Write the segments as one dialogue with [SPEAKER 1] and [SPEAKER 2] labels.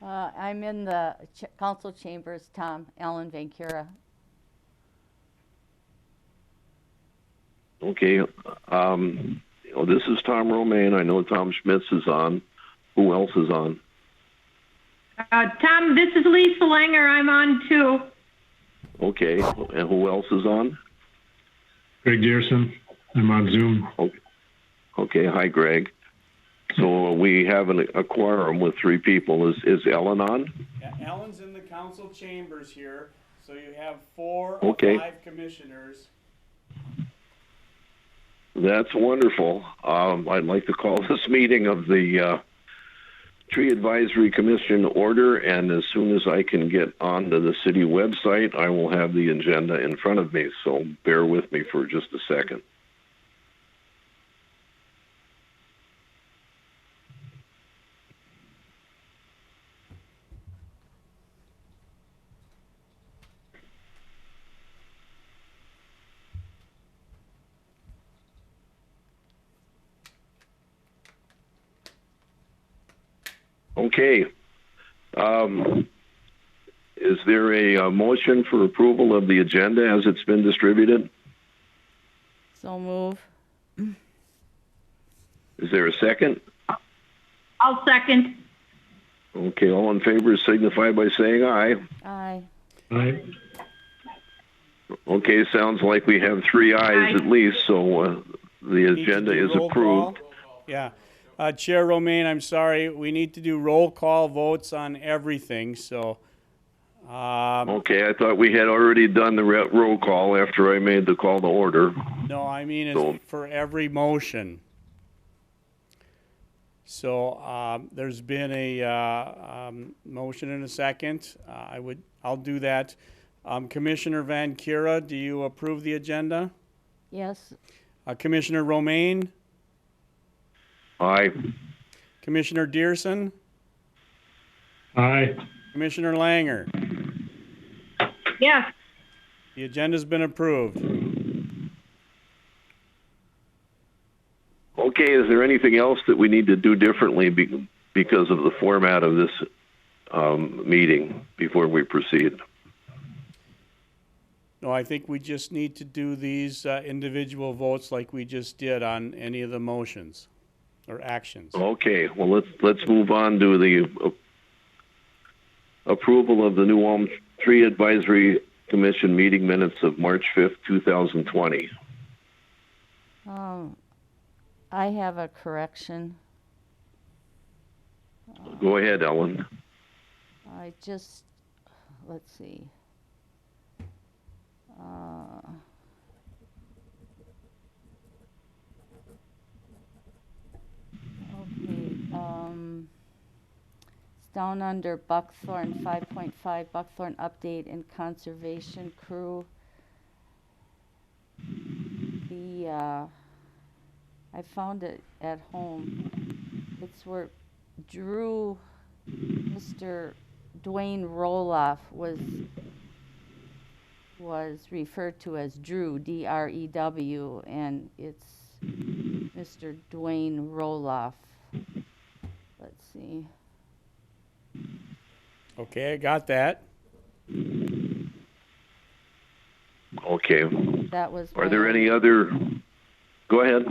[SPEAKER 1] I'm in the council chambers, Tom, Alan Vancura.
[SPEAKER 2] Okay. This is Tom Romaine. I know Tom Schmitz is on. Who else is on?
[SPEAKER 3] Tom, this is Lisa Langer. I'm on too.
[SPEAKER 2] Okay. And who else is on?
[SPEAKER 4] Greg Dearson. I'm on Zoom.
[SPEAKER 2] Okay. Hi, Greg. So we have a quorum with 3 people. Is Ellen on?
[SPEAKER 5] Yeah, Ellen's in the council chambers here, so you have 4
[SPEAKER 2] Okay.
[SPEAKER 5] or 5 commissioners.
[SPEAKER 2] That's wonderful. I'd like to call this meeting of the Tree Advisory Commission order, and as soon as I can get onto the city website, I will have the agenda in front of me, so bear with me for just a second. Okay. Is there a motion for approval of the agenda as it's been distributed?
[SPEAKER 1] So move.
[SPEAKER 2] Is there a second?
[SPEAKER 3] I'll second.
[SPEAKER 2] Okay, all in favor signify by saying aye.
[SPEAKER 1] Aye.
[SPEAKER 4] Aye.
[SPEAKER 2] Okay, sounds like we have 3 ayes at least, so the
[SPEAKER 5] Need to
[SPEAKER 2] agenda
[SPEAKER 5] do
[SPEAKER 2] is
[SPEAKER 5] roll
[SPEAKER 2] approved.
[SPEAKER 5] call. Yeah. Chair Romaine, I'm sorry. We need to do roll call votes on everything, so.
[SPEAKER 2] Okay, I thought we had already done the roll call after I made the call to order.
[SPEAKER 5] No, I mean
[SPEAKER 2] So-
[SPEAKER 5] it's for every motion. So there's been a motion and a second. I'll do that. Commissioner Vancura, do you approve the agenda?
[SPEAKER 1] Yes.
[SPEAKER 5] Commissioner Romaine?
[SPEAKER 2] Aye.
[SPEAKER 5] Commissioner Dearson?
[SPEAKER 4] Aye.
[SPEAKER 5] Commissioner Langer?
[SPEAKER 3] Yes.
[SPEAKER 5] The agenda's been approved.
[SPEAKER 2] Okay, is there anything else that we need to do differently because of the format of this meeting before we proceed?
[SPEAKER 5] No, I think we just need to do these individual votes like we just did on any of the motions or actions.
[SPEAKER 2] Okay, well let's move on to the approval of the New Ulm Tree Advisory Commission meeting minutes of March 5th, 2020.
[SPEAKER 1] I have a correction.
[SPEAKER 2] Go ahead, Ellen.
[SPEAKER 1] Let's see. Okay, it's down under Buckthorn 5.5, Buckthorn update and conservation crew. I found it at home. It's where Mr. Dwayne Roloff was referred to as Drew, D-R-E-W, and it's Mr. Dwayne Roloff. Let's see.
[SPEAKER 5] Okay, I got that.
[SPEAKER 2] Okay.
[SPEAKER 1] That was.
[SPEAKER 2] Are there any other? Go ahead.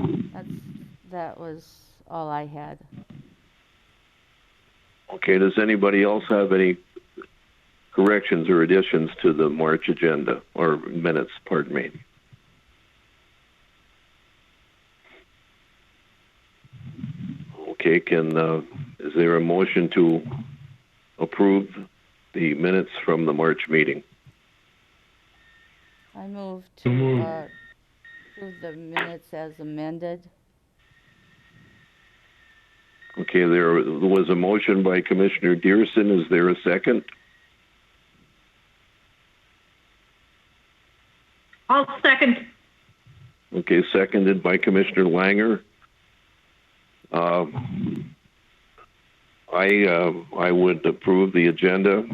[SPEAKER 1] That was all I had.
[SPEAKER 2] Okay, does anybody else have any corrections or additions to the March agenda, or minutes, pardon me? Okay, is there a motion to approve the minutes from the March meeting?
[SPEAKER 1] I move
[SPEAKER 4] So
[SPEAKER 1] to
[SPEAKER 4] moved.
[SPEAKER 1] approve the minutes as amended.
[SPEAKER 2] Okay, there was a motion by Commissioner Dearson. Is there a second?
[SPEAKER 3] I'll second.
[SPEAKER 2] Okay, seconded by Commissioner Langer. I would approve the agenda.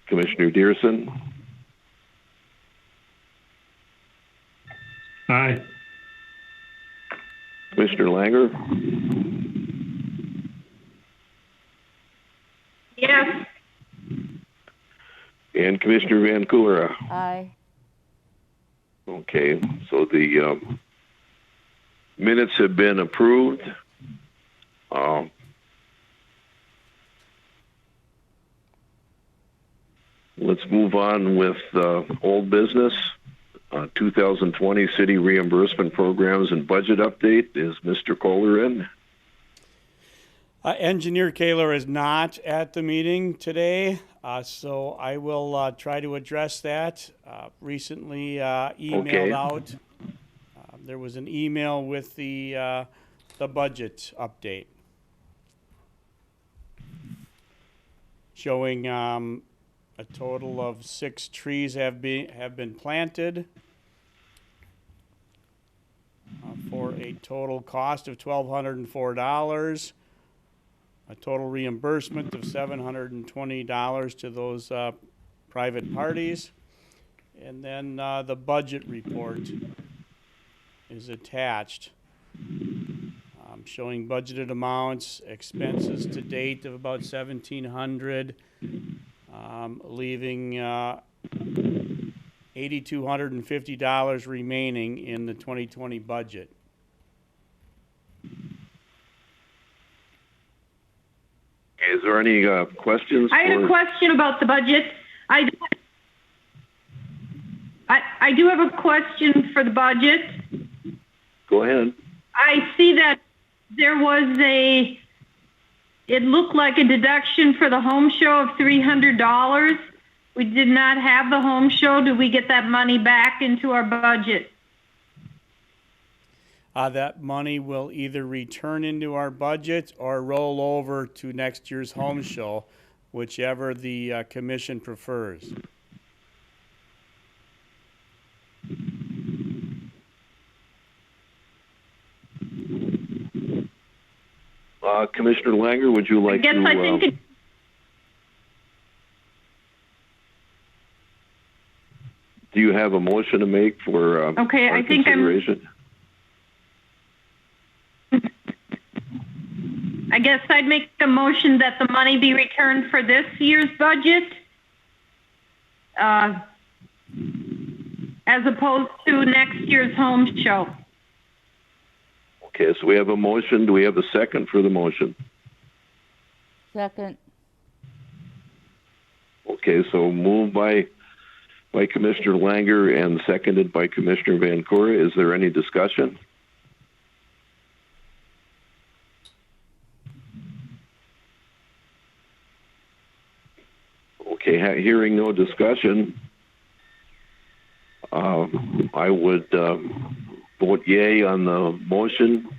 [SPEAKER 2] Commissioner Dearson?
[SPEAKER 4] Aye.
[SPEAKER 2] Commissioner Langer?
[SPEAKER 3] Yes.
[SPEAKER 2] And Commissioner Vancouver.
[SPEAKER 1] Aye.
[SPEAKER 2] Okay, so the minutes have been approved. Let's move on with old business. 2020 city reimbursement programs and budget update. Is Mr. Kohler in?
[SPEAKER 5] Engineer Kaler is not at the meeting today, so I will try to address that. Recently emailed
[SPEAKER 2] Okay.
[SPEAKER 5] out. There was an email with the budget update showing a total of 6 trees have been planted for a total cost of $1,204. A total reimbursement of $720 to those private parties. And then the budget report is attached, showing budgeted amounts, expenses to date of about $1,700, leaving $8,250 remaining in the 2020 budget.
[SPEAKER 2] Is there any questions?
[SPEAKER 3] I had a question about the budget. I do have a question for the budget.
[SPEAKER 2] Go ahead.
[SPEAKER 3] I see that there was it looked like a deduction for the home show of $300. We did not have the home show. Do we get that money back into our budget?
[SPEAKER 5] That money will either return into our budget or roll over to next year's home show, whichever the commission prefers.
[SPEAKER 2] Commissioner Langer, would you like
[SPEAKER 3] I guess
[SPEAKER 2] to?
[SPEAKER 3] I think
[SPEAKER 2] do you have a motion to make for
[SPEAKER 3] Okay,
[SPEAKER 2] our
[SPEAKER 3] I think
[SPEAKER 2] consideration?
[SPEAKER 3] I guess I'd make a motion that the money be returned for this year's budget, as opposed to next year's home show.
[SPEAKER 2] Okay, so we have a motion. Do we have a second for the motion?
[SPEAKER 1] Second.
[SPEAKER 2] Okay, so moved by Commissioner Langer and seconded by Commissioner Vancouver. Is there any discussion? Okay, hearing no discussion, I would vote yay on the motion.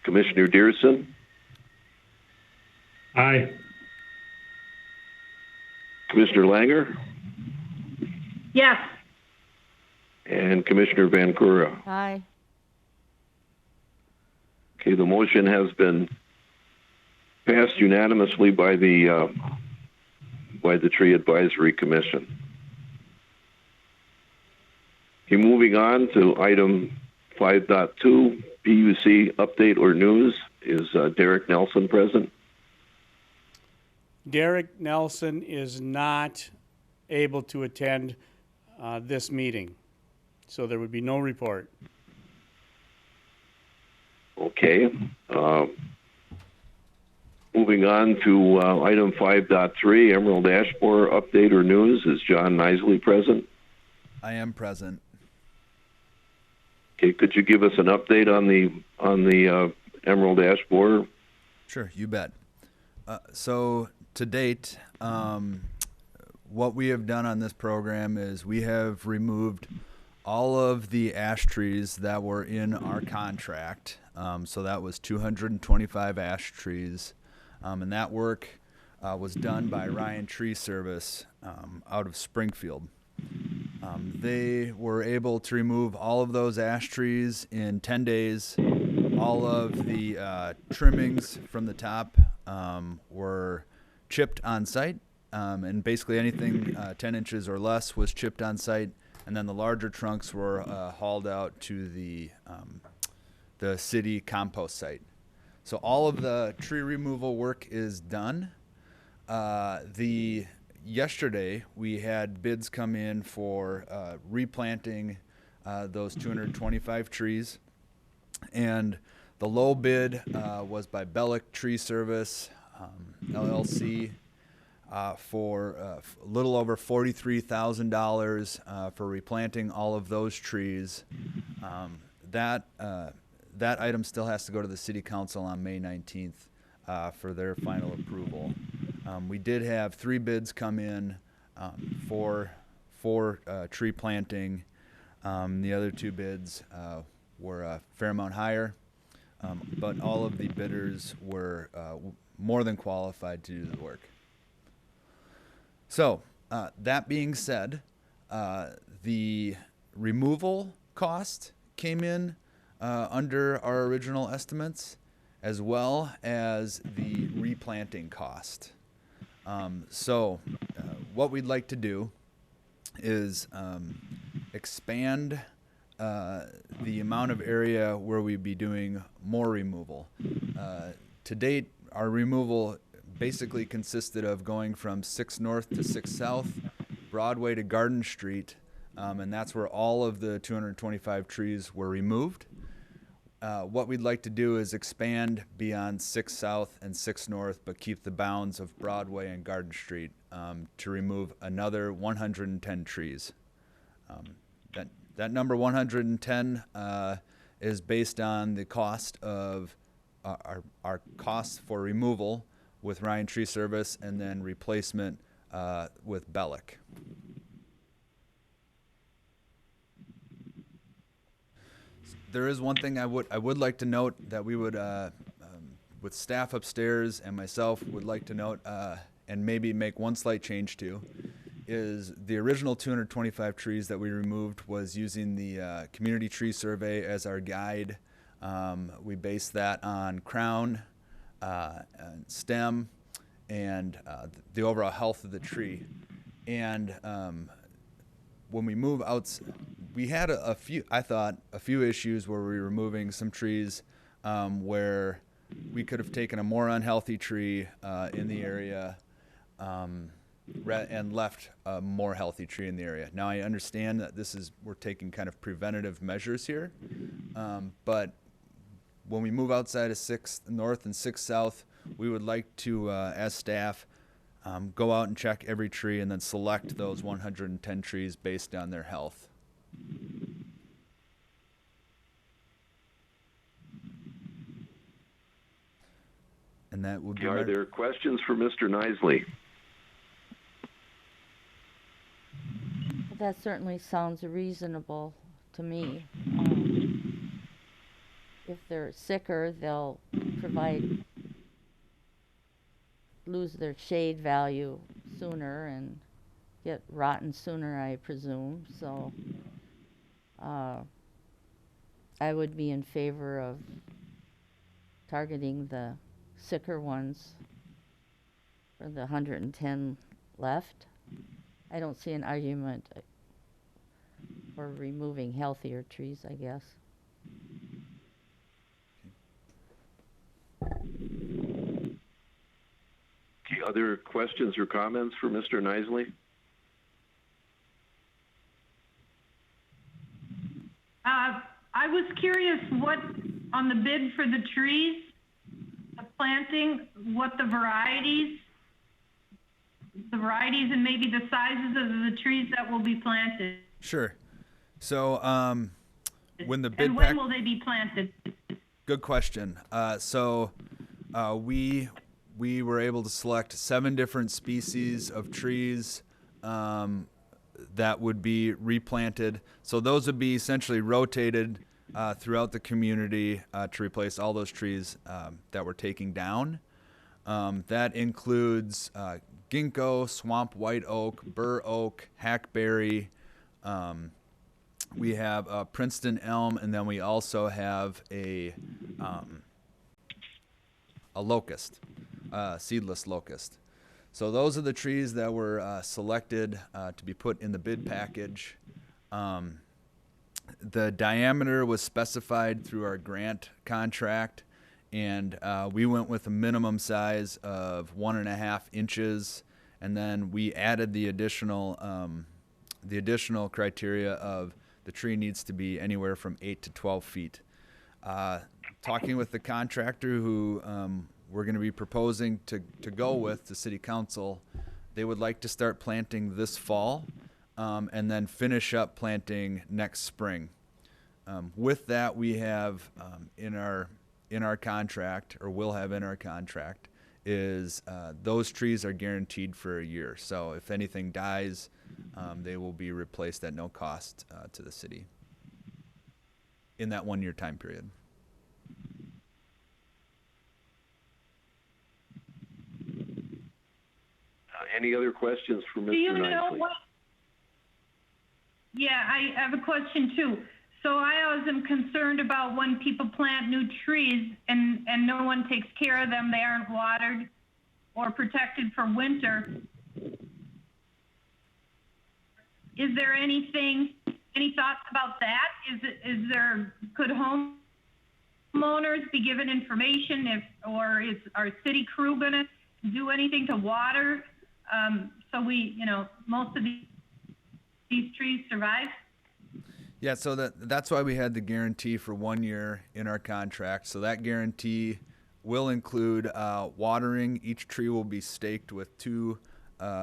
[SPEAKER 2] Commissioner Dearson,
[SPEAKER 4] Aye.
[SPEAKER 2] Commissioner Langer,
[SPEAKER 3] Yes.
[SPEAKER 2] and Commissioner Vancouver.
[SPEAKER 1] Aye.
[SPEAKER 2] Okay, the motion has been passed unanimously by the Tree Advisory Commission. Okay, moving on to item 5.2, PUC update or news. Is Derek Nelson present?
[SPEAKER 5] Derek Nelson is not able to attend this meeting, so there would be no report.
[SPEAKER 2] Okay. Moving on to item 5.3, Emerald Ash Borer update or news. Is John Nisley present?
[SPEAKER 6] I am present.
[SPEAKER 2] Okay, could you give us an update on the Emerald Ash Borer?
[SPEAKER 6] Sure, you bet. So to date, what we have done on this program is we have removed all of the ash trees that were in our contract. So that was 225 ash trees. And that work was done by Ryan Tree Service out of Springfield. They were able to remove all of those ash trees in 10 days. All of the trimmings from the top were chipped on site, and basically anything 10 inches or less was chipped on site, and then the larger trunks were hauled out to the city compost site. So all of the tree removal work is done. Yesterday we had bids come in for replanting those 225 trees, and the low bid was by Bellick Tree Service LLC for a little over $43,000 for replanting all of those trees. That item still has to go to the City Council on May 19th for their final approval. We did have 3 bids come in for tree planting. The other 2 bids were a fair amount higher, but all of the bidders were more than qualified to do the work. So, that being said, the removal cost came in under our original estimates, as well as the replanting cost. What we'd like to do is expand the amount of area where we'd be doing more removal. To date, our removal basically consisted of going from 6 North to 6 South, Broadway to Garden Street, and that's where all of the 225 trees were removed. What we'd like to do is expand beyond 6 South and 6 North, but keep the bounds of Broadway and Garden Street to remove another 110 trees. That number 110 is based on the cost of our costs for removal with Ryan Tree Service, and then replacement with Bellick. There is one thing I would like to note that we would, with staff upstairs and myself, would like to note and maybe make one slight change to, is the original 225 trees that we removed was using the community tree survey as our guide. We based that on crown, and stem, and the overall health of the tree. And when we move out, we had a few issues where we were removing some trees where we could have taken a more unhealthy tree in the area and left a more healthy tree in the area. Now, I understand that we're taking kind of preventative measures here, but when we move outside of 6 North and 6 South, we would like to, as staff, go out and check every tree and then select those 110 trees based on their health. And that would be.
[SPEAKER 2] Are there questions for Mr. Nisley?
[SPEAKER 1] That certainly sounds reasonable to me. If they're sicker, they'll lose their shade value sooner and get rotten sooner, I presume. So I would be in favor of targeting the sicker ones for the 110 left. I don't see an argument for removing healthier trees, I guess.
[SPEAKER 2] Okay, other questions or comments for Mr. Nisley?
[SPEAKER 3] I was curious what, on the bid for the trees, the planting, what the varieties and maybe the sizes of the trees that will be planted.
[SPEAKER 6] Sure. So when the bid
[SPEAKER 3] and when will they be planted?
[SPEAKER 6] Good question. We were able to select 7 different species of trees that would be replanted. So those would be essentially rotated throughout the community to replace all those trees that we're taking down. That includes ginkgo, swamp white oak, bur oak, hackberry. We have Princeton elm, and then we also have a locust, seedless locust. So those are the trees that were selected to be put in the bid package. The diameter was specified through our grant contract, and we went with a minimum size of 1.5 inches, and then we added the additional criteria of the tree needs to be anywhere from 8 to 12 feet. Talking with the contractor who we're going to be proposing to go with to City Council, they would like to start planting this fall and then finish up planting next spring. With that, we have in our contract, or will have in our contract, is those trees are guaranteed for a year. So if anything dies, they will be replaced at no cost to the city in that 1 year time period.
[SPEAKER 2] Any other questions for Mr.
[SPEAKER 3] Do you know
[SPEAKER 2] Nicely?
[SPEAKER 3] what? Yeah, I have a question too. So I always am concerned about when people plant new trees and no one takes care of them, they aren't watered or protected for winter. Is there any thoughts about that? Could homeowners be given information or is our city crew gonna do anything to water? So most of these trees survive?
[SPEAKER 6] Yeah, so that's why we had the guarantee for 1 year in our contract. So that guarantee will include watering. Each tree will be staked with 2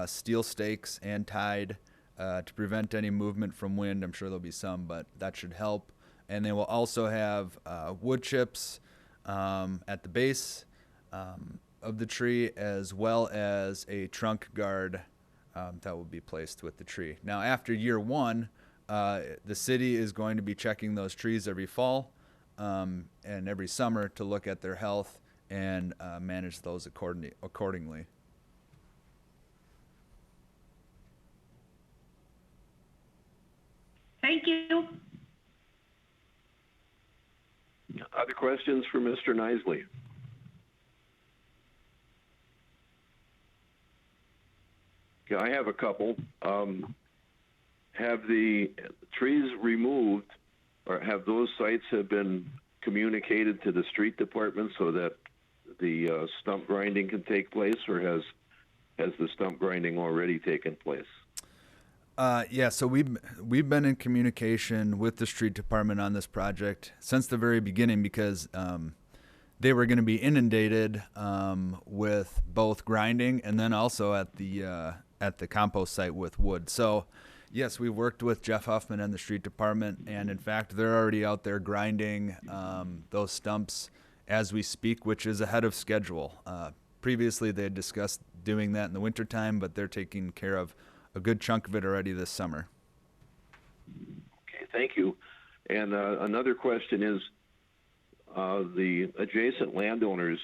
[SPEAKER 6] steel stakes and tied to prevent any movement from wind. I'm sure there'll be some, but that should help. And they will also have wood chips at the base of the tree, as well as a trunk guard that will be placed with the tree. Now, after year 1, the city is going to be checking those trees every fall and every summer to look at their health and manage those accordingly.
[SPEAKER 3] Thank you.
[SPEAKER 2] Other questions for Mr. Nicely? Okay, I have a couple. Have the trees removed, or have those sites have been communicated to the street department so that the stump grinding can take place, or has the stump grinding already taken place?
[SPEAKER 6] Yeah, so we've been in communication with the street department on this project since the very beginning, because they were going to be inundated with both grinding and then also at the compost site with wood. So yes, we worked with Jeff Huffman and the street department, and in fact, they're already out there grinding those stumps as we speak, which is ahead of schedule. Previously, they had discussed doing that in the wintertime, but they're taking care of a good chunk of it already this summer.
[SPEAKER 2] Okay, thank you. And another question is, the adjacent landowners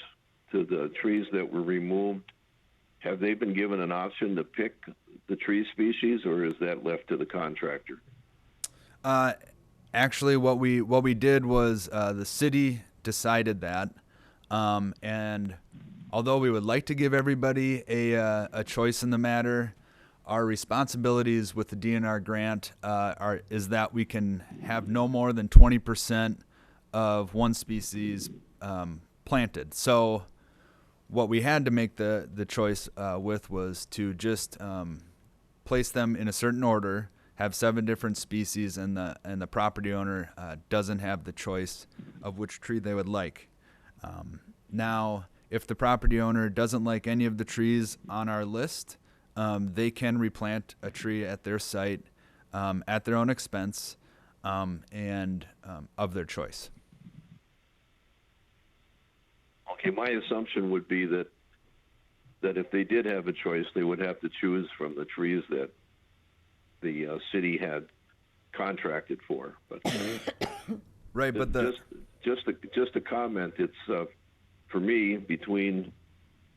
[SPEAKER 2] to the trees that were removed, have they been given an option to pick the tree species, or is that left to the contractor?
[SPEAKER 6] Actually, what we did was the city decided that, and although we would like to give everybody a choice in the matter, our responsibilities with the DNR grant is that we can have no more than 20% of one species planted. So what we had to make the choice with was to just place them in a certain order, have 7 different species, and the property owner doesn't have the choice of which tree they would like. Now, if the property owner doesn't like any of the trees on our list, they can replant a tree at their site at their own expense and of their choice.
[SPEAKER 2] Okay, my assumption would be that if they did have a choice, they would have to choose from the trees that the city had contracted for. But
[SPEAKER 6] right, but
[SPEAKER 2] just a comment. It's for me, between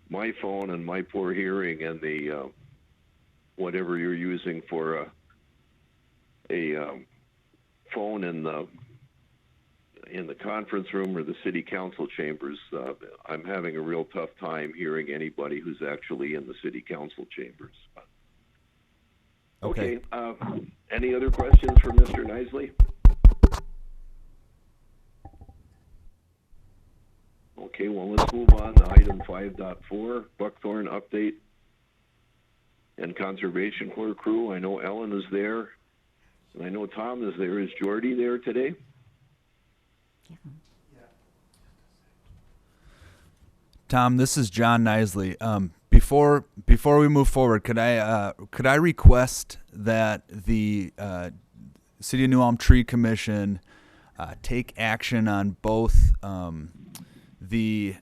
[SPEAKER 2] my phone and my poor hearing and the whatever you're using for a phone in the conference room or the city council chambers, I'm having a real tough time hearing anybody who's actually in the city council chambers. Okay. Any other questions for Mr. Nicely? Okay, well, let's move on to item 5.4, Buckthorn update and Conservation Corps crew. I know Ellen is there, and I know Tom is there. Is Jordy there today?
[SPEAKER 6] Tom, this is John Nisley. Before we move forward, could I request that the City of New Ulm Tree Commission take action on both the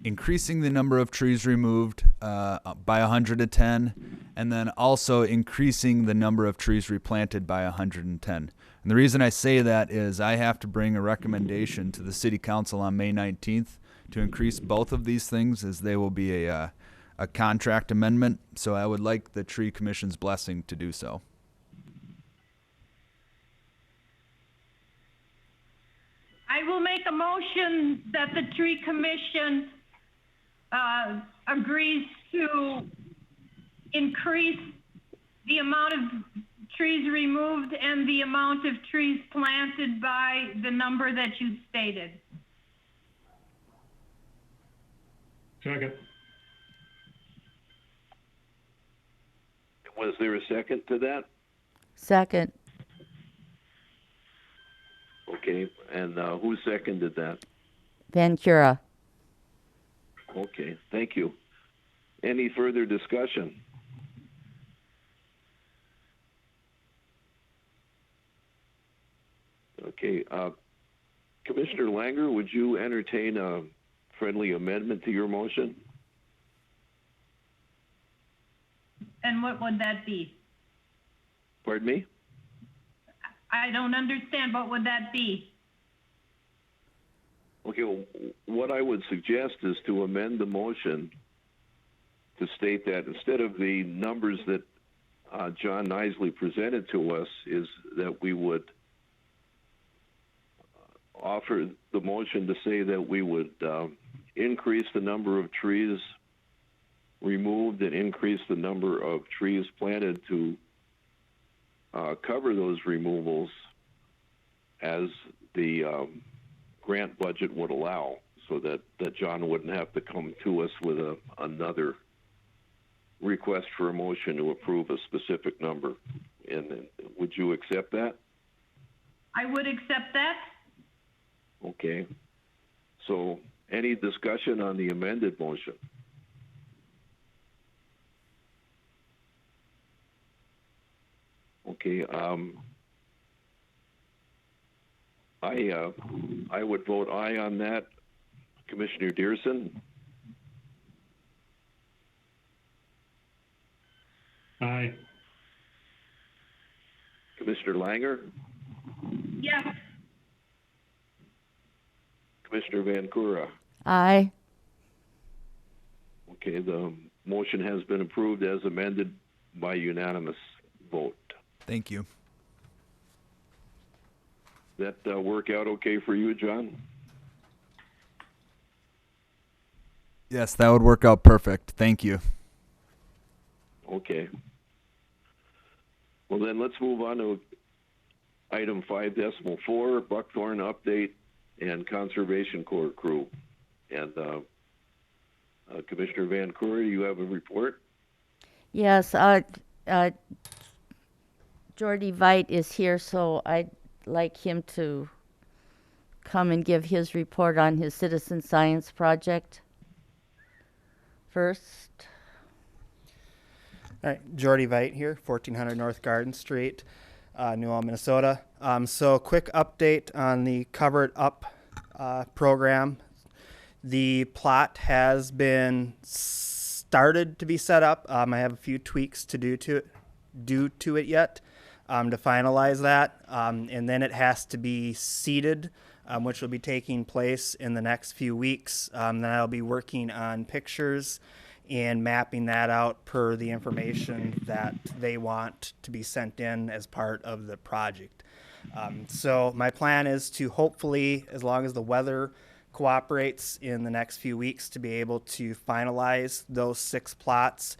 [SPEAKER 6] increasing the number of trees removed by 110, and then also increasing the number of trees replanted by 110. And the reason I say that is I have to bring a recommendation to the City Council on May 19th to increase both of these things, as they will be a contract amendment. So I would like the Tree Commission's blessing to do so.
[SPEAKER 3] I will make a motion that the tree commission agrees to increase the amount of trees removed and the amount of trees planted by the number that you stated.
[SPEAKER 4] Second.
[SPEAKER 2] Was there a second to that?
[SPEAKER 1] Second.
[SPEAKER 2] Okay, and who seconded that?
[SPEAKER 1] Van Cura.
[SPEAKER 2] Okay, thank you. Any further discussion? Okay, Commissioner Langer, would you entertain a friendly amendment to your motion?
[SPEAKER 3] And what would that be?
[SPEAKER 2] Pardon me?
[SPEAKER 3] I don't understand. What would that be?
[SPEAKER 2] Okay, well, what I would suggest is to amend the motion to state that instead of the numbers that John Nisley presented to us, is that we would offer the motion to say that we would increase the number of trees removed and increase the number of trees planted to cover those removals as the grant budget would allow, so that John wouldn't have to come to us with another request for a motion to approve a specific number. And would you accept that?
[SPEAKER 3] I would accept that.
[SPEAKER 2] Okay. So any discussion on the amended motion? Okay, I would vote aye on that. Commissioner Dearson?
[SPEAKER 4] Aye.
[SPEAKER 2] Commissioner Langer?
[SPEAKER 3] Yes.
[SPEAKER 2] Commissioner Van Cura?
[SPEAKER 1] Aye.
[SPEAKER 2] Okay, the motion has been approved as amended by unanimous vote.
[SPEAKER 6] Thank you.
[SPEAKER 2] That work out okay for you, John?
[SPEAKER 6] Yes, that would work out perfect. Thank you.
[SPEAKER 2] Okay. Well, then let's move on to item 5.4, Buckthorn update and Conservation Corps crew. And Commissioner Van Cura, you have a report?
[SPEAKER 1] Yes, Jordy Veit is here, so I'd like him to come and give his report on his citizen science project first.
[SPEAKER 7] All right, Jordy Veit here, 1400 North Garden Street, New Ulm, Minnesota. So quick update on the Covered Up program. The plot has been started to be set up. I have a few tweaks to do to it yet to finalize that. And then it has to be seeded, which will be taking place in the next few weeks. Then I'll be working on pictures and mapping that out per the information that they want to be sent in as part of the project. So my plan is to hopefully, as long as the weather cooperates in the next few weeks, to be able to finalize those 6 plots.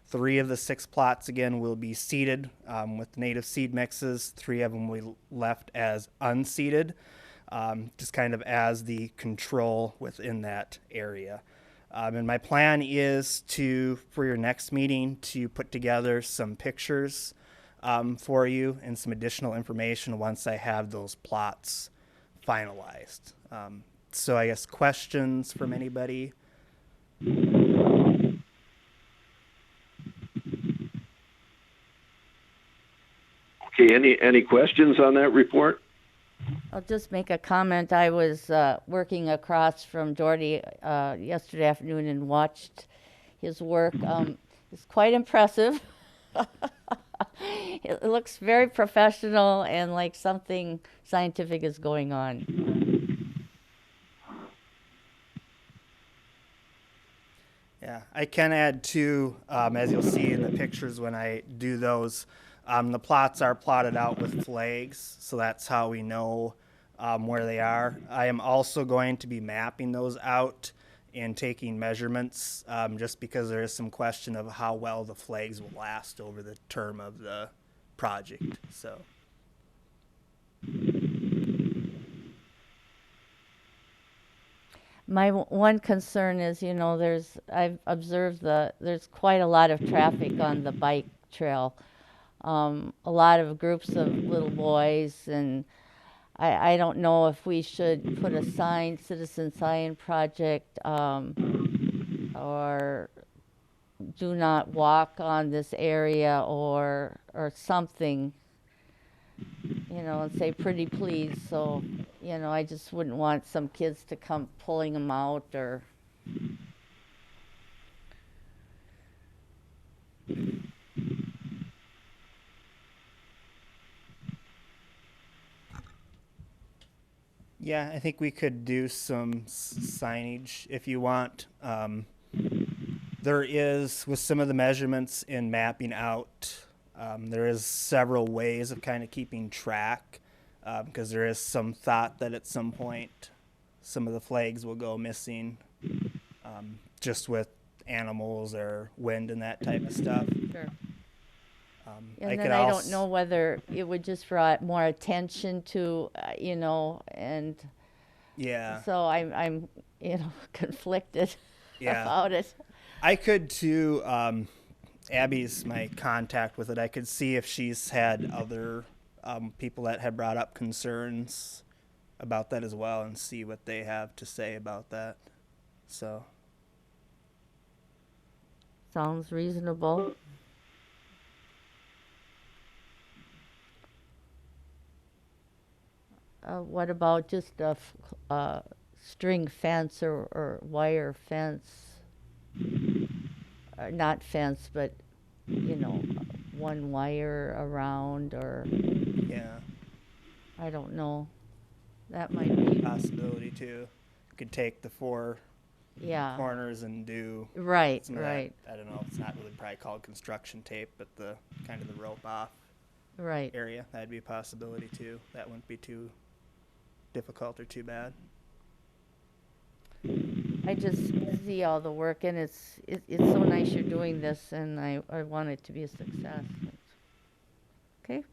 [SPEAKER 7] 3 of the 6 plots, again, will be seeded with native seed mixes. 3 of them will be left as unseeded. just kind of as the control within that area. And my plan is for your next meeting, to put together some pictures for you and some additional information once I have those plots finalized. So I guess questions from anybody?
[SPEAKER 2] Okay, any questions on that report?
[SPEAKER 1] I'll just make a comment. I was working across from Jordy yesterday afternoon and watched his work. It's quite impressive. It looks very professional and like something scientific is going on.
[SPEAKER 7] Yeah, I can add too, as you'll see in the pictures when I do those, the plots are plotted out with flags, so that's how we know where they are. I am also going to be mapping those out and taking measurements, just because there is some question of how well the flags will last over the term of the project. So.
[SPEAKER 1] My one concern is, I've observed there's quite a lot of traffic on the bike trail. A lot of groups of little boys, and I don't know if we should put a sign, citizen sign project, or do not walk on this area or something, and say pretty please. So, I just wouldn't want some kids to come pulling them out or.
[SPEAKER 7] Yeah, I think we could do some signage if you want. There is, with some of the measurements in mapping out, there is several ways of kind of keeping track, because there is some thought that at some point some of the flags will go missing, just with animals or wind and that type of stuff.
[SPEAKER 1] Sure. And then I don't know whether it would just draw more attention to, and
[SPEAKER 7] yeah.
[SPEAKER 1] So I'm conflicted about it.
[SPEAKER 7] I could too. Abby's my contact with it. I could see if she's had other people that had brought up concerns about that as well, and see what they have to say about that. So.
[SPEAKER 1] Sounds reasonable. What about just a string fence or wire fence? Not fence, but, one wire around or...
[SPEAKER 7] Yeah.
[SPEAKER 1] I don't know. That might be...
[SPEAKER 7] Possibility, too. You could take the four corners and do...
[SPEAKER 1] Right.
[SPEAKER 7] I don't know. It's not really probably called construction tape, but the kind of the rope off area. That'd be a possibility, too. That wouldn't be too difficult or too bad.
[SPEAKER 1] I just see all the work, and it's so nice you're doing this, and I want it to be a success. Okay?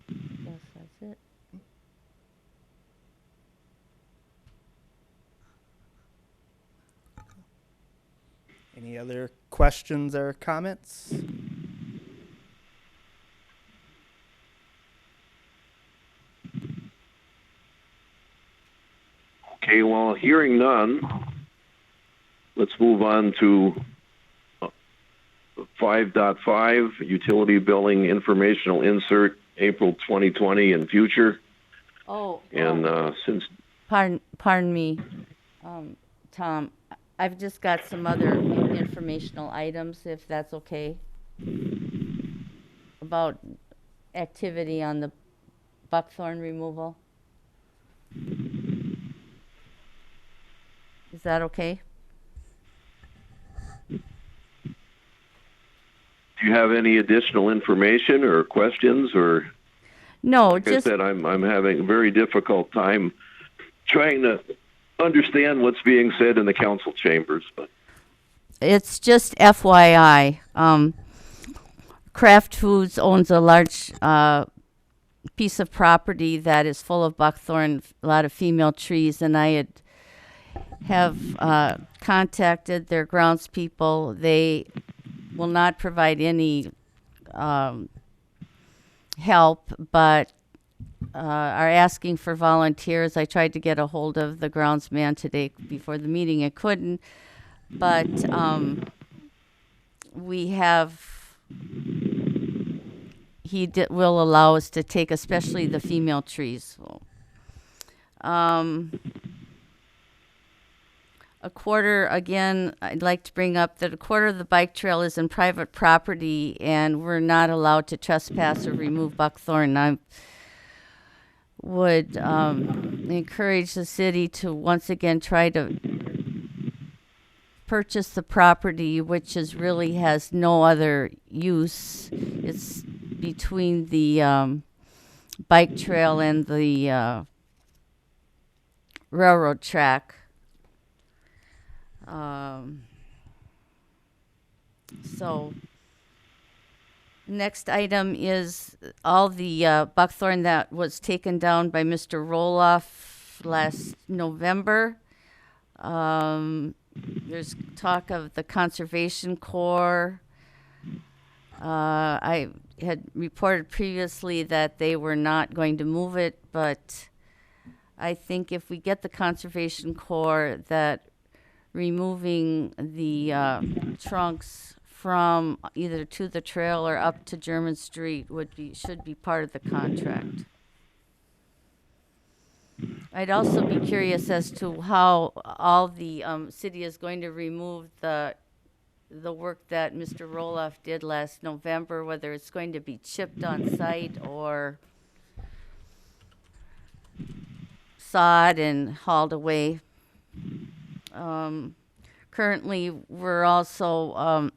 [SPEAKER 1] Yes, that's it.
[SPEAKER 7] Any other questions or comments?
[SPEAKER 2] Okay, well, hearing none, let's move on to 5.5, utility billing informational insert, April 2020 and future. Since...
[SPEAKER 1] Pardon me, Tom, I've just got some other informational items, if that's okay, about activity on the buckthorn removal. Is that okay?
[SPEAKER 2] Do you have any additional information or questions or?
[SPEAKER 1] No,
[SPEAKER 2] like
[SPEAKER 1] just.
[SPEAKER 2] I said, I'm having a very difficult time trying to understand what's being said in the council chambers, but.
[SPEAKER 1] It's just FYI. Kraft Foods owns a large piece of property that is full of buckthorn, a lot of female trees, and I have contacted their groundspeople. They will not provide any help, but are asking for volunteers. I tried to get a hold of the groundsman today before the meeting. I couldn't, but we have, will allow us to take especially the female trees. A quarter, again, I'd like to bring up that a quarter of the bike trail is in private property, and we're not allowed to trespass or remove buckthorn. I would encourage the city to once again try to purchase the property, which really has no other use. It's between the bike trail and the railroad track. So next item is all the buckthorn that was taken down by Mr. Roloff last November. There's talk of the Conservation Corps. I had reported previously that they were not going to move it, but I think if we get the Conservation Corps, that removing the trunks from either to the trail or up to German Street should be part of the contract. I'd also be curious as to how all the city is going to remove the work that Mr. Roloff did last November, whether it's going to be chipped on site or sawed and hauled away. Currently, we're also,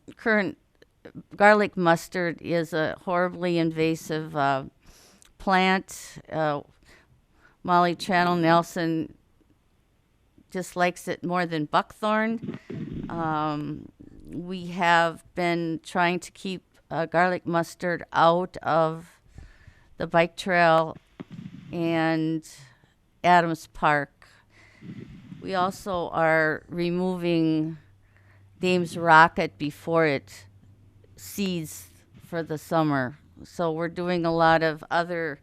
[SPEAKER 1] garlic mustard is a horribly invasive plant. Molly Channel Nelson dislikes it more than buckthorn. We have been trying to keep garlic mustard out of the bike trail and Adams Park. We also are removing Dame's Rocket before it seeds for the summer. So we're doing a lot of other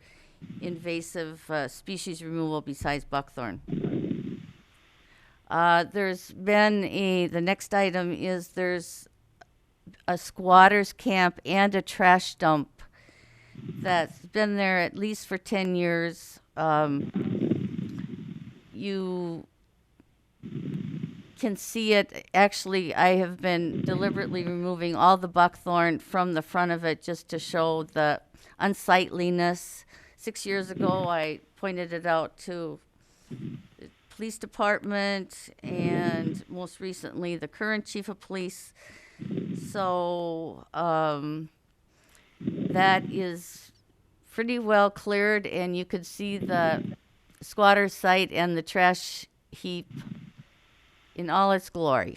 [SPEAKER 1] invasive species removal besides buckthorn. There's been the next item is there's a squatters camp and a trash dump that's been there at least for 10 years. You can see it. Actually, I have been deliberately removing all the buckthorn from the front of it just to show the unsightliness. 6 years ago, I pointed it out to the police department and most recently the current chief of police. So that is pretty well cleared, and you could see the squatter site and the trash heap in all its glory.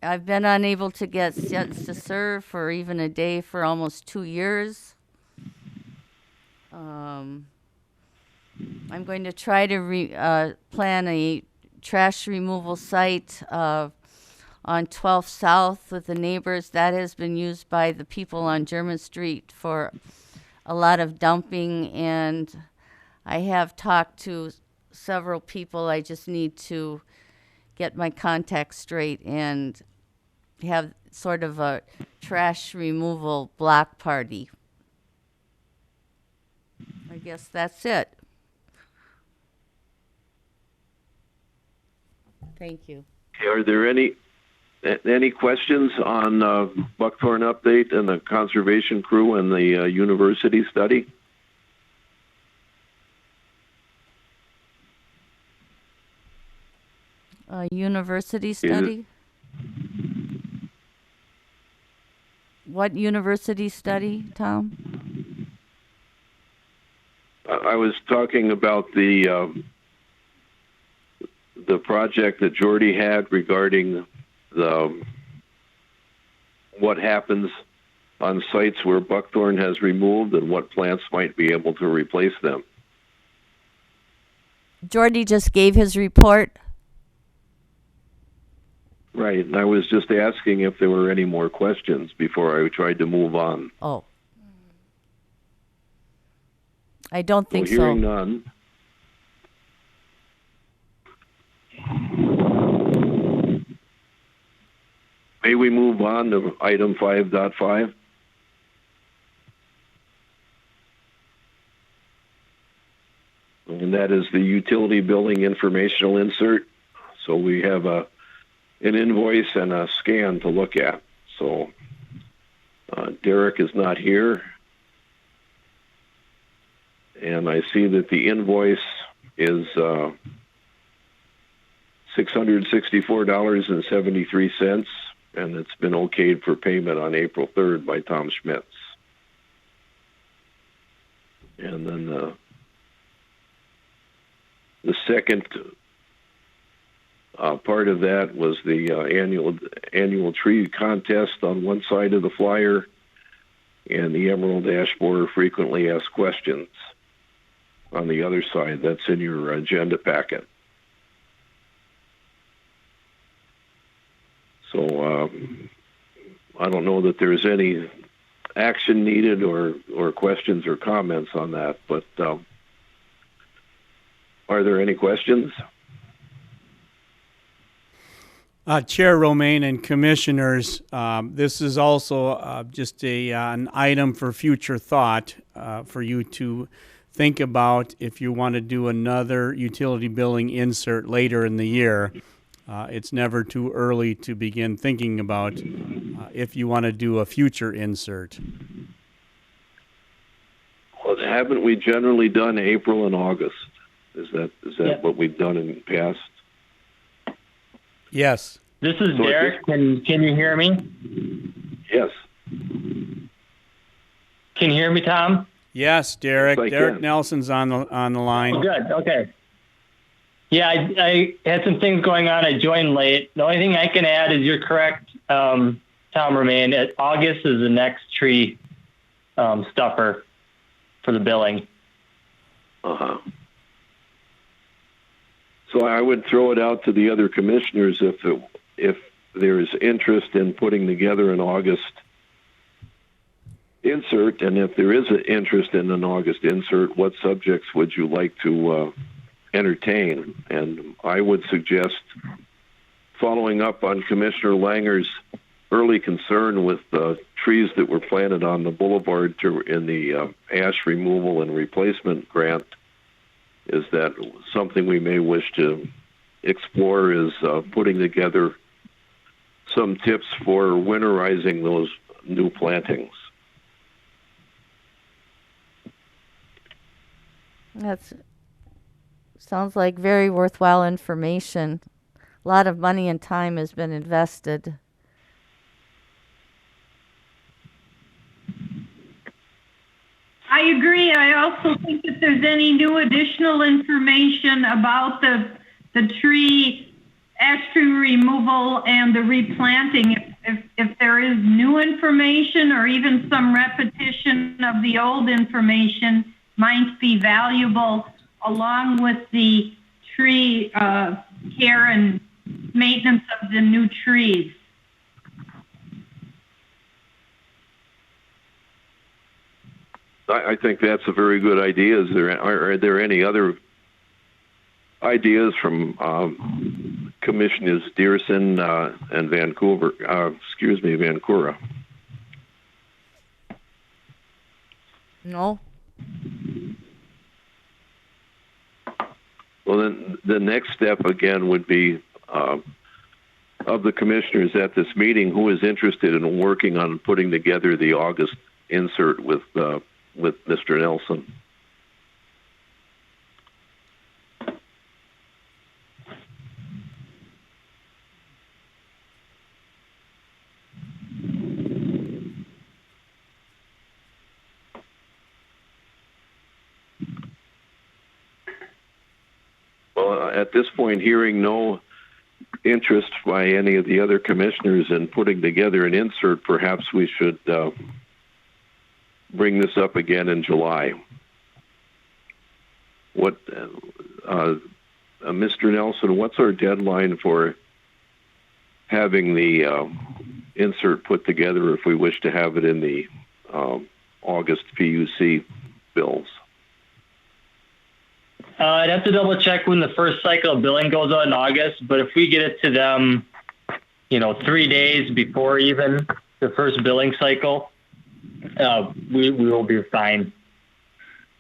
[SPEAKER 1] I've been unable to get sents to serve for even a day for almost 2 years. I'm going to try to plan a trash removal site on 12th South with the neighbors. That has been used by the people on German Street for a lot of dumping, and I have talked to several people. I just need to get my contacts straight and have sort of a trash removal block party. I guess that's it. Thank you.
[SPEAKER 2] Are there any questions on buckthorn update and the conservation crew and the university study?
[SPEAKER 1] University study? What university study, Tom?
[SPEAKER 2] I was talking about the project that Jordy had regarding what happens on sites where buckthorn has removed and what plants might be able to replace them.
[SPEAKER 1] Jordy just gave his report.
[SPEAKER 2] Right, and I was just asking if there were any more questions before I tried to move on.
[SPEAKER 1] Oh. I don't think so.
[SPEAKER 2] Hearing none. May we move on to item 5.5? And that is the utility billing informational insert. So we have an invoice and a scan to look at. So Derek is not here. And I see that the invoice is $664.73, and it's been okayed for payment on April 3rd by Tom Schmitz. And then the second part of that was the annual tree contest on one side of the flyer, and the Emerald Ash Borer frequently asked questions on the other side. That's in your agenda packet. So I don't know that there's any action needed or questions or comments on that, but are there any questions?
[SPEAKER 5] Chair Romaine and Commissioners, this is also just an item for future thought for you to think about if you want to do another utility billing insert later in the year. It's never too early to begin thinking about if you want to do a future insert.
[SPEAKER 2] Well, haven't we generally done April and August? Is that what we've done in the past?
[SPEAKER 5] Yes.
[SPEAKER 8] This is Derek. Can you hear me?
[SPEAKER 2] Yes.
[SPEAKER 8] Can you hear me, Tom?
[SPEAKER 5] Yes, Derek.
[SPEAKER 2] Yes, I
[SPEAKER 5] Derek
[SPEAKER 2] can.
[SPEAKER 5] Nelson's on the line.
[SPEAKER 8] Oh, good. Okay. Yeah, I had some things going on. I joined late. The only thing I can add is you're correct, Tom Romaine. August is the next tree stuffer for the billing.
[SPEAKER 2] Uh-huh. So I would throw it out to the other commissioners if there's interest in putting together an August insert, and if there is an interest in an August insert, what subjects would you like to entertain? And I would suggest following up on Commissioner Langer's early concern with the trees that were planted on the boulevard in the ash removal and replacement grant. Is that something we may wish to explore, is putting together some tips for winterizing those new plantings.
[SPEAKER 1] That's sounds like very worthwhile information. A lot of money and time has been invested.
[SPEAKER 3] I agree. I also think if there's any new additional information about the ash tree removal and the replanting, if there is new information or even some repetition of the old information, might be valuable along with the tree care and maintenance of the new trees.
[SPEAKER 2] I think that's a very good idea. Are there any other ideas from Commissioners Dearson and Vancouver?
[SPEAKER 1] No.
[SPEAKER 2] Well, then the next step again would be of the commissioners at this meeting, who is interested in working on putting together the August insert with Mr. Nelson. Well, at this point, hearing no interest by any of the other commissioners in putting together an insert, perhaps we should bring this up again in July. What, Mr. Nelson, what's our deadline for having the insert put together if we wish to have it in the August PUC bills?
[SPEAKER 8] I'd have to double check when the first cycle of billing goes out in August, but if we get it to them, 3 days before even the first billing cycle, we will be fine.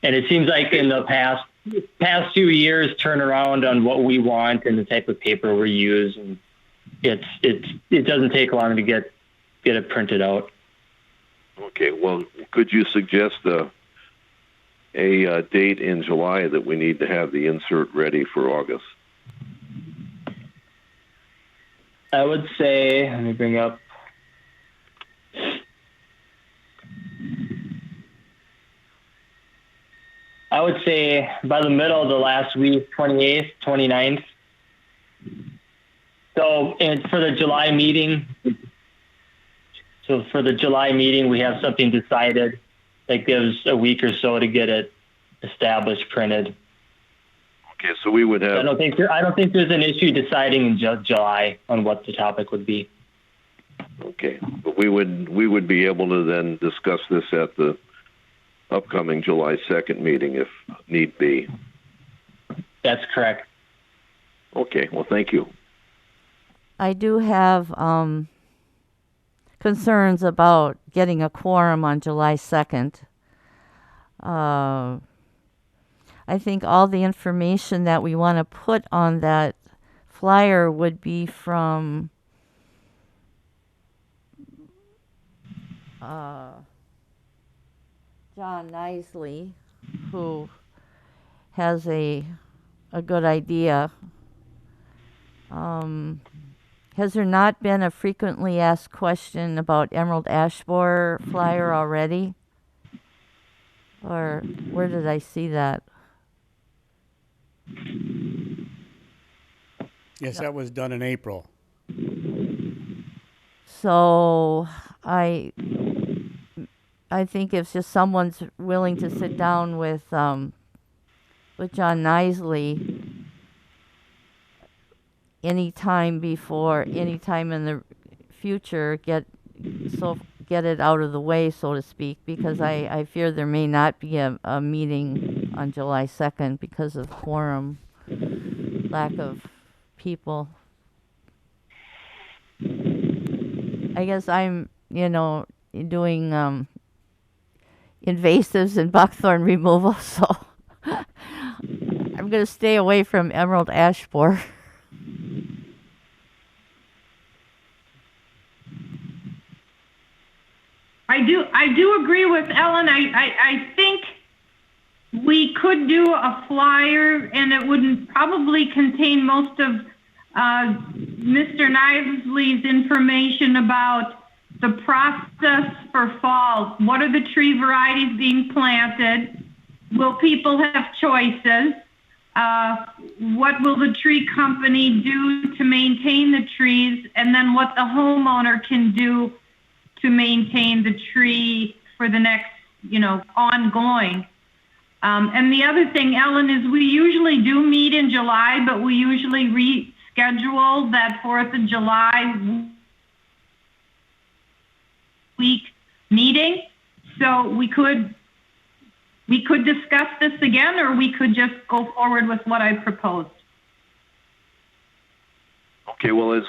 [SPEAKER 8] And it seems like in the past 2 years, turnaround on what we want and the type of paper we use, and it doesn't take long to get it printed out.
[SPEAKER 2] Okay, well, could you suggest a date in July that we need to have the insert ready for August?
[SPEAKER 8] I would say, let me bring up. I would say by the middle of the last week, 28th, 29th. So, and for the July meeting, we have something decided that gives a week or so to get it established, printed.
[SPEAKER 2] Okay, so we would have.
[SPEAKER 8] I don't think there's an issue deciding in July on what the topic would be.
[SPEAKER 2] Okay, but we would be able to then discuss this at the upcoming July 2nd meeting if need be.
[SPEAKER 8] That's correct.
[SPEAKER 2] Okay, well, thank you.
[SPEAKER 1] I do have concerns about getting a quorum on July 2nd. I think all the information that we want to put on that flyer would be from John Nisley, who has a good idea. Has there not been a frequently asked question about Emerald Ash Borer flyer already? Or where did I see that?
[SPEAKER 5] Yes, that was done in April.
[SPEAKER 1] So I think if just someone's willing to sit down with John Nisley anytime in the future, get it out of the way, so to speak, because I fear there may not be a meeting on July 2nd because of quorum, lack of people. I guess I'm, doing invasives and buckthorn removal, so I'm going to stay away from Emerald Ash Borer.
[SPEAKER 3] I do agree with Ellen. I think we could do a flyer, and it would probably contain most of Mr. Nisley's information about the process for fall. What are the tree varieties being planted? Will people have choices? What will the tree company do to maintain the trees? And then what the homeowner can do to maintain the tree for the next, ongoing. And the other thing, Ellen, is we usually do meet in July, but we usually reschedule that 4th of July week meeting. So we could discuss this again, or we could just go forward with what I proposed.
[SPEAKER 2] Okay, well,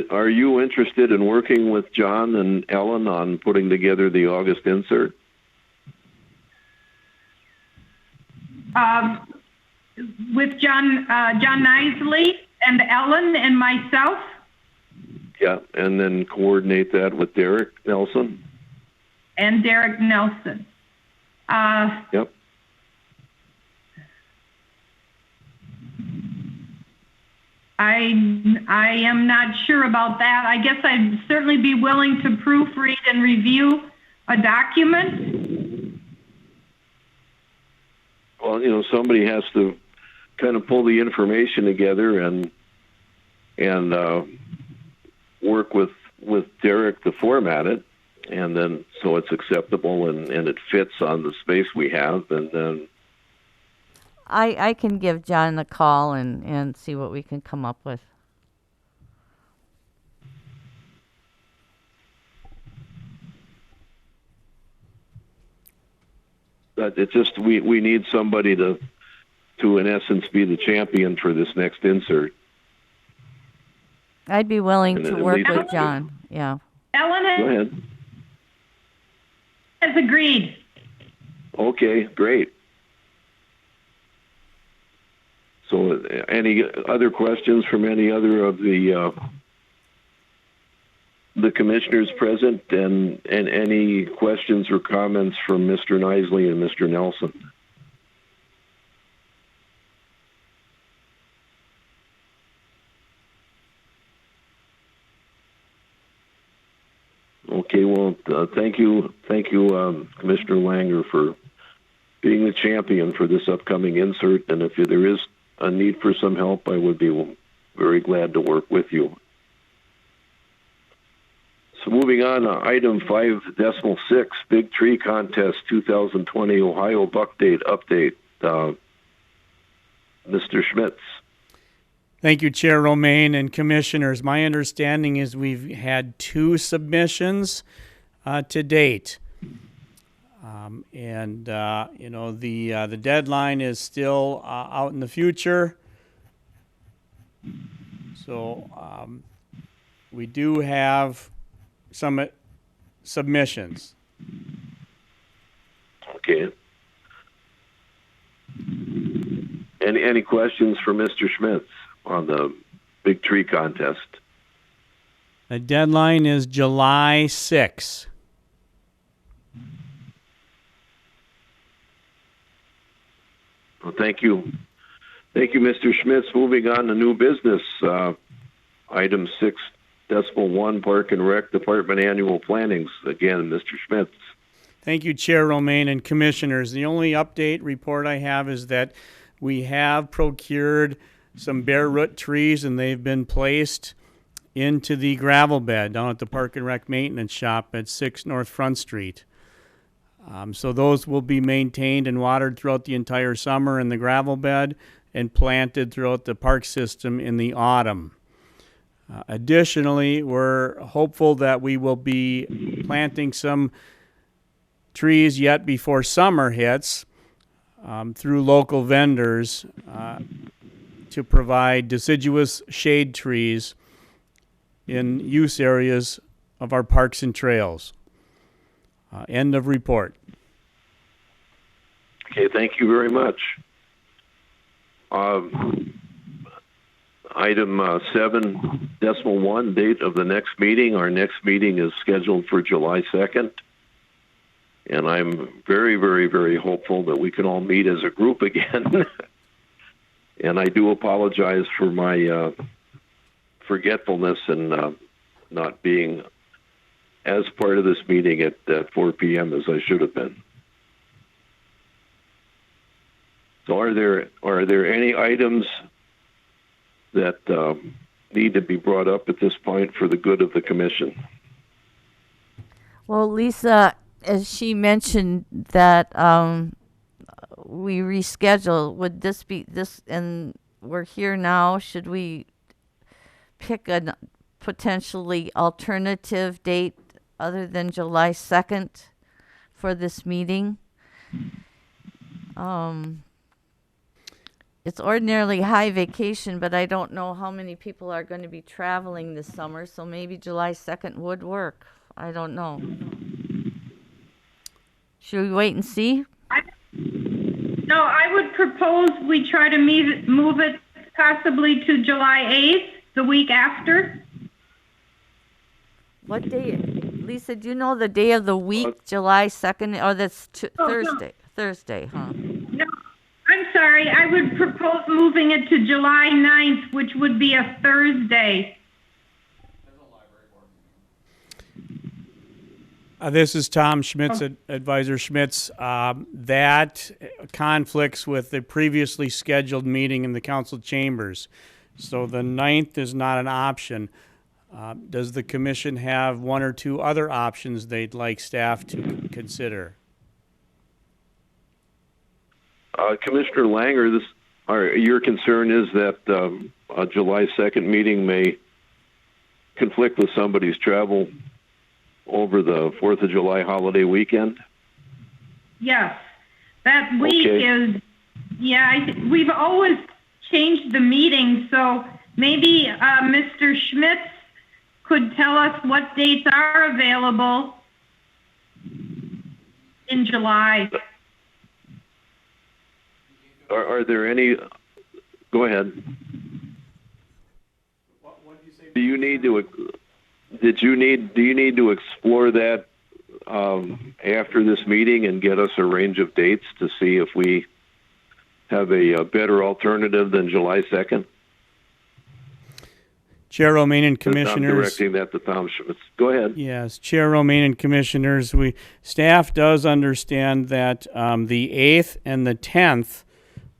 [SPEAKER 2] are you interested in working with John and Ellen on putting together the August insert?
[SPEAKER 3] With John Nisley and Ellen and myself?
[SPEAKER 2] Yeah, and then coordinate that with Derek Nelson?
[SPEAKER 3] And Derek Nelson.
[SPEAKER 2] Yep.
[SPEAKER 3] I am not sure about that. I guess I'd certainly be willing to proofread and review a document.
[SPEAKER 2] Well, somebody has to kind of pull the information together and work with Derek to format it, and then so it's acceptable and it fits on the space we have, and then
[SPEAKER 1] I can give John a call and see what we can come up with.
[SPEAKER 2] but it's just we need somebody to in essence be the champion for this next insert.
[SPEAKER 1] I'd be willing
[SPEAKER 2] And
[SPEAKER 1] to
[SPEAKER 2] at
[SPEAKER 1] work
[SPEAKER 2] least
[SPEAKER 1] with
[SPEAKER 2] it's-
[SPEAKER 1] John. Yeah.
[SPEAKER 3] Ellen
[SPEAKER 2] Go ahead.
[SPEAKER 3] has agreed.
[SPEAKER 2] Okay, great. So, any other questions from any other of the commissioners present, and any questions or comments from Mr. Nisley and Mr. Nelson? Okay, well, thank you, Commissioner Langer, for being the champion for this upcoming insert. And if there is a need for some help, I would be very glad to work with you. So moving on, item 5.6, Big Tree Contest 2020 Ohio Buck Date update. Mr. Schmitz.
[SPEAKER 5] Thank you, Chair Romaine and Commissioners. My understanding is we've had 2 submissions to date. The deadline is still out in the future. So we do have some submissions.
[SPEAKER 2] Okay. Any questions for Mr. Schmitz on the Big Tree Contest?
[SPEAKER 5] The deadline is July 6.
[SPEAKER 2] Well, thank you. Thank you, Mr. Schmitz. Moving on to new business. Item 6.1, Park and Rec Department Annual Plannings. Again, Mr. Schmitz.
[SPEAKER 5] Thank you, Chair Romaine and Commissioners. The only update report I have is that we have procured some bare root trees, and they've been placed into the gravel bed down at the Park and Rec Maintenance Shop at 6 North Front Street. So those will be maintained and watered throughout the entire summer in the gravel bed and planted throughout the park system in the autumn. Additionally, we're hopeful that we will be planting some trees yet before summer hits through local vendors to provide deciduous shade trees in use areas of our parks and trails. End of report.
[SPEAKER 2] Okay, thank you very much. Item 7.1, date of the next meeting. Our next meeting is scheduled for July 2nd. And I'm very, very, very hopeful that we can all meet as a group again. And I do apologize for my forgetfulness and not being as part of this meeting at 4 p.m. as I should have been. So are there any items that need to be brought up at this point for the good of the commission?
[SPEAKER 1] Well, Lisa, as she mentioned that we reschedule, would this be this, and we're here now, should we pick a potentially alternative date other than July 2nd for this meeting? It's ordinarily high vacation, but I don't know how many people are going to be traveling this summer, so maybe July 2nd would work. I don't know. Should we wait and see?
[SPEAKER 3] No, I would propose we try to move it possibly to July 8th, the week after.
[SPEAKER 1] What day? Lisa, do you know the day of the week, July 2nd? Oh, that's Thursday. No. Thursday, huh?
[SPEAKER 3] No, I'm sorry. I would propose moving it to July 9th, which would be a Thursday.
[SPEAKER 5] This is Tom Schmitz, Advisor Schmitz. That conflicts with the previously scheduled meeting in the council chambers. So the 9th is not an option. Does the commission have one or two other options they'd like staff to consider?
[SPEAKER 2] Commissioner Langer, your concern is that a July 2nd meeting may conflict with somebody's travel over the 4th of July holiday weekend?
[SPEAKER 3] Yes. That week
[SPEAKER 2] Okay.
[SPEAKER 3] is, we've always changed the meeting, so maybe Mr. Schmitz could tell us what dates are available in July.
[SPEAKER 2] Are there any? Go ahead. Do you need to? Do you need to explore that after this meeting and get us a range of dates to see if we have a better alternative than July 2nd?
[SPEAKER 5] Chair Romaine and
[SPEAKER 2] I'm
[SPEAKER 5] Commissioners.
[SPEAKER 2] directing that to Tom Schmitz. Go ahead.
[SPEAKER 5] Yes, Chair Romaine and Commissioners, staff does understand that the 8th and the 10th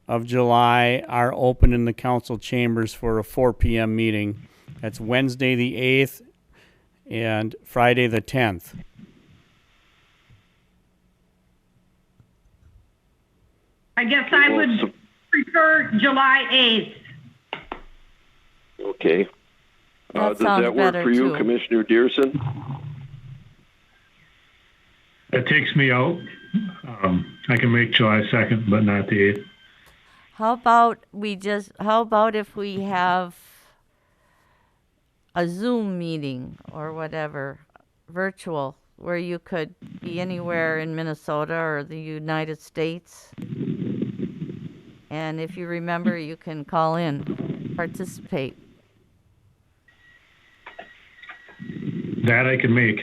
[SPEAKER 5] of July are open in the council chambers for a 4 p.m. meeting. That's Wednesday the 8th and Friday the 10th.
[SPEAKER 3] I guess I would prefer July 8th.
[SPEAKER 2] Okay.
[SPEAKER 1] That
[SPEAKER 2] Does
[SPEAKER 1] sounds
[SPEAKER 2] that work
[SPEAKER 1] better,
[SPEAKER 2] for you,
[SPEAKER 1] too.
[SPEAKER 2] Commissioner Dearson?
[SPEAKER 4] That takes me out. I can make July 2nd, but not the 8th.
[SPEAKER 1] How about if we have a Zoom meeting or whatever, virtual, where you could be anywhere in Minnesota or the United States? And if you remember, you can call in, participate.
[SPEAKER 4] That I can make.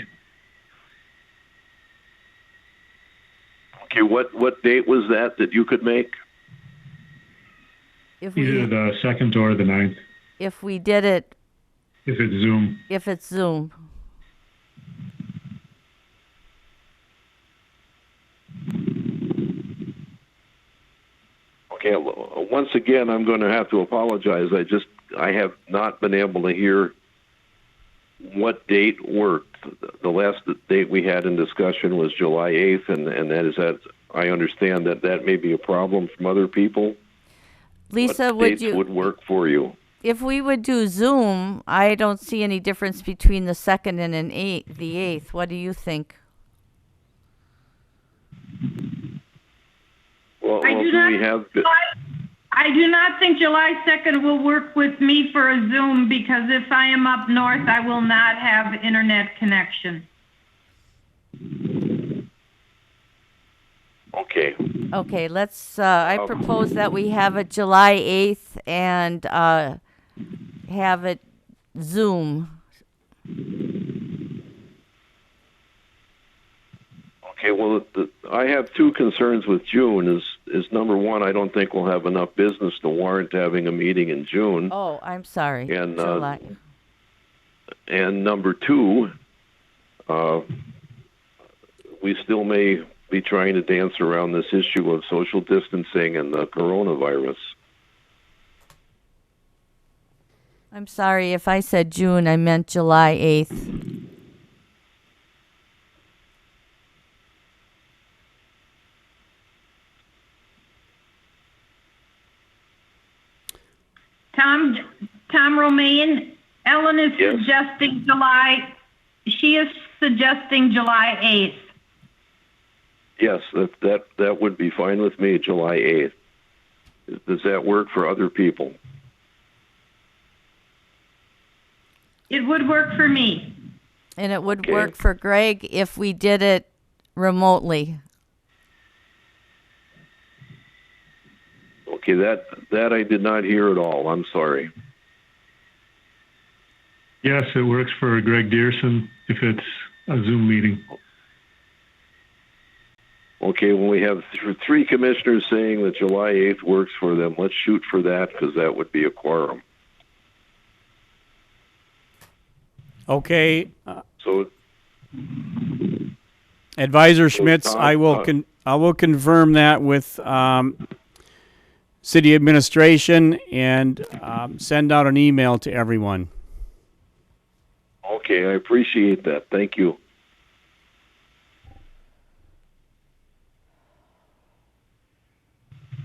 [SPEAKER 2] Okay. What date was that you could make?
[SPEAKER 1] If
[SPEAKER 4] Either
[SPEAKER 1] we
[SPEAKER 4] the 2nd or the 9th,
[SPEAKER 1] if we did it,
[SPEAKER 4] if it's Zoom.
[SPEAKER 1] if it's Zoom.
[SPEAKER 2] Okay. Once again, I'm going to have to apologize. I have not been able to hear what date worked. The last date we had in discussion was July 8th, and that I understand that may be a problem from other people.
[SPEAKER 1] Lisa,
[SPEAKER 2] what dates would work for you?
[SPEAKER 1] if we would do Zoom, I don't see any difference between the 2nd and the 8th. What do you think?
[SPEAKER 2] Well,
[SPEAKER 3] I do not.
[SPEAKER 2] we have?
[SPEAKER 3] I do not think July 2nd will work with me for a Zoom because if I am up north, I will not have internet connection.
[SPEAKER 2] Okay.
[SPEAKER 1] Okay, let's, I propose that we have it July 8th and have it Zoom.
[SPEAKER 2] Okay. Well, I have two concerns with June. Is number one, I don't think we'll have enough business to warrant having a meeting in June.
[SPEAKER 1] Oh, I'm sorry.
[SPEAKER 2] And,
[SPEAKER 1] July.
[SPEAKER 2] And number two, we still may be trying to dance around this issue of social distancing and the coronavirus.
[SPEAKER 1] I'm sorry if I said June, I meant July 8th.
[SPEAKER 3] Tom Romaine, Ellen is
[SPEAKER 2] Yes.
[SPEAKER 3] suggesting July. She is suggesting July 8th.
[SPEAKER 2] Yes, that would be fine with me, July 8th. Does that work for other people?
[SPEAKER 3] It would work for me.
[SPEAKER 1] And it would
[SPEAKER 2] Okay.
[SPEAKER 1] work for Greg if we did it remotely.
[SPEAKER 2] Okay, that I did not hear at all. I'm sorry.
[SPEAKER 4] Yes, it works for Greg Dearson if it's a Zoom meeting.
[SPEAKER 2] Okay, when we have three commissioners saying that July 8th works for them, let's shoot for that because that would be a quorum.
[SPEAKER 5] Okay,
[SPEAKER 2] So,
[SPEAKER 5] Advisor Schmitz,
[SPEAKER 2] Tom,
[SPEAKER 5] I will confirm that with city administration and send out an email to everyone.
[SPEAKER 2] Okay, I appreciate that. Thank you.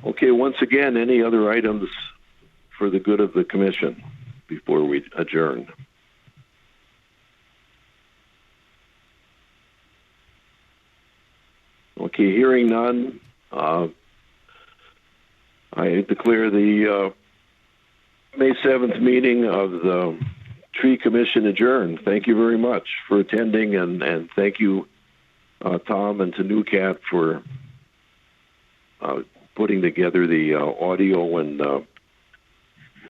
[SPEAKER 2] Okay, once again, any other items for the good of the commission before we adjourn? Okay, hearing none, I declare the May 7th meeting of the Tree Commission adjourned. Thank you very much for attending, and thank you, Tom, and to NewCat for putting together the audio and